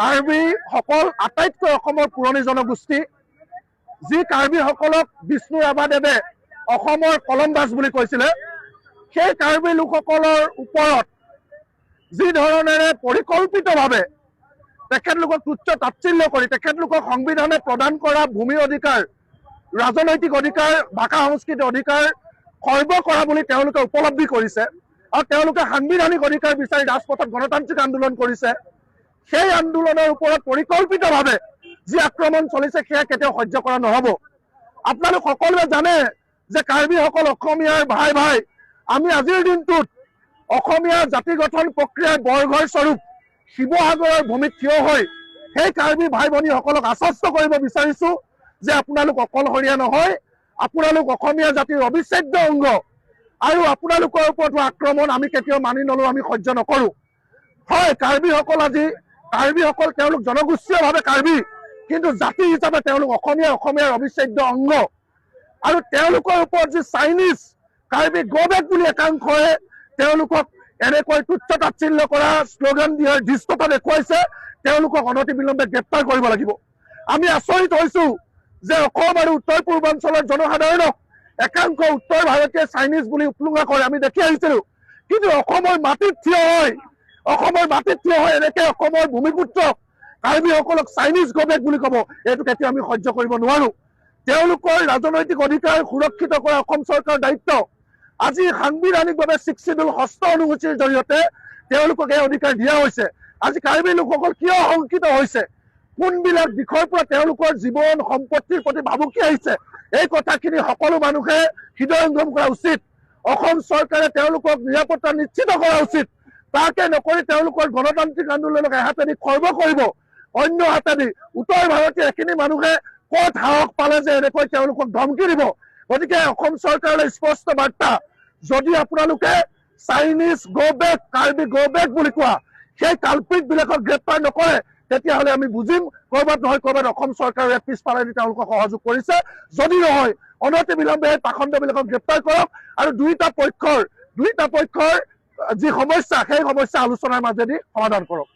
কাৰ্বি সকল আটাইতকৈ অসমৰ পুৰণি জনগোষ্ঠী, যি কাৰ্বি সকলক বিষ্ণু ৰাভাদেৱে অসমৰ কলমবাজ বুলি কৈছিলে, সেই কাৰ্বি লোকসকলৰ ওপৰত যি ধৰণেৰে পৰিকল্পিতভাৱে তেখেতলোকক তুচ্ছ তাচ্ছিল্য কৰি তেখেতলোকক সংবিধানে প্ৰদান কৰা ভূমিৰ অধিকাৰ, ৰাজনৈতিক অধিকাৰ, ভাষা সংস্কৃতিৰ অধিকাৰ খৰ্ব কৰা বুলি তেওঁলোকে উপলব্ধি কৰিছে আৰু তেওঁলোকে সাংবিধানিক অধিকাৰ বিচাৰি ৰাজপথত গণতান্ত্ৰিক আন্দোলন কৰিছে। সেই আন্দোলনৰ ওপৰত পৰিকল্পিতভাৱে যি আক্ৰমণ চলিছে সেয়া কেতিয়াও সহ্য কৰা নহ'ব। আপোনালোক সকলোৱে জানে যে কাৰ্বিসকল অসমীয়াৰ ভাই ভাই। আমি আজিৰ দিনটোত অসমীয়া জাতি গঠন প্ৰক্ৰিয়াৰ বৰঘৰ স্বৰূপ শিৱসাগৰৰ ভূমিত থিয় হৈ সেই কাৰ্বি ভাই ভনীসকলক আশ্বস্ত কৰিব বিচাৰিছো যে আপোনালোক অকলশৰীয়া নহয়, আপোনালোক অসমীয়া জাতিৰ অবিচ্ছেদ্য অংগ আৰু আপোনালোকৰ ওপৰত আক্ৰমণ আমি কেতিয়াও মানি নলওঁ, আমি সহ্য নকৰোঁ। হয়, কাৰ্বিসকল তেওঁলোক জনগোষ্ঠীয়ভাৱে কাৰ্বি, কিন্তু জাতি হিচাপে তেওঁলোক অসমীয়াৰ অবিচ্ছেদ্য অংগ। আৰু তেওঁলোকৰ ওপৰত যি চাইনিজ কাৰ্বি গ'বেক বুলি একাংশই তেওঁলোকক এনেকৈ তুচ্ছ তাচ্ছিল্য কৰা, শ্লোগান দিয়াৰ ধৃষ্টতা দেখুৱাইছে, তেওঁলোকক অনতিবিলম্বে গ্ৰেপ্তাৰ কৰিব লাগিব। আমি আচৰিত হৈছো যে অসম আৰু উত্তৰ পূৰ্বাঞ্চলৰ জনসাধাৰণক একাংশ উত্তৰ ভাৰতীয় চাইনিজ বুলি উপলুঙা কৰে আমি দেখি আহিছিলো, কিন্তু অসমৰ মাটিত থিয় হৈ এনেকে অসমৰ ভূমিপুত্ৰক কাৰ্বিসকলক চাইনিজ গ'বেক বুলি ক'ব, এইটো কেতিয়াও আমি সহ্য কৰিব নোৱাৰো। তেওঁলোকৰ ৰাজনৈতিক অধিকাৰ সুৰক্ষিত কৰা অসম চৰকাৰৰ দায়িত্ব। আজি সাংবিধানিকভাৱে 6 শিডিউল 6ষ্ঠ অনুসূচীৰ জৰিয়তে তেওঁলোকক এই অধিকাৰ দিয়া হৈছে। আজি কাৰ্বি লোকসকল কিয় শংকিত হৈছে, কোনবিলাক দিশৰ পৰা তেওঁলোকৰ জীৱন সম্পত্তিৰ প্ৰতি ভাবুকি আহিছে, এই কথাখিনি সকলো মানুহে হৃদয়ংগম কৰা উচিত। অসম চৰকাৰে তেওঁলোকক নিৰাপত্তা নিশ্চিত কৰা উচিত। তাকে নকৰি তেওঁলোকৰ গণতান্ত্ৰিক আন্দোলনক এহাতেদি খৰ্ব কৰিব, অন্য হাতেদি উত্তৰ ভাৰতীয় এখিনি মানুহে ক'ত সাহস পালে যে এনেকৈ তেওঁলোকক ধমকি দিব। গতিকে অসম চৰকাৰলৈ স্পষ্ট বাৰ্তা, যদি আপোনালোকে চাইনিজ গ'বেক, কাৰ্বি গ'বেক বুলি কোৱা সেই কালপিতবিলাকক গ্ৰেপ্তাৰ নকৰে, তেতিয়াহ'লে আমি বুজিম ক'ৰবাত নহয় ক'ৰবাত অসম চৰকাৰে পিছফালেদি তেওঁলোকক সহযোগ কৰিছে। যদি নহয় অনতিবিলম্বে এই পাখণ্ডবিলাকক গ্ৰেপ্তাৰ কৰক আৰু দুইটা পক্ষৰ যি সমস্যা সেই সমস্যা আলোচনাৰ মাজেদি সমাধান কৰক।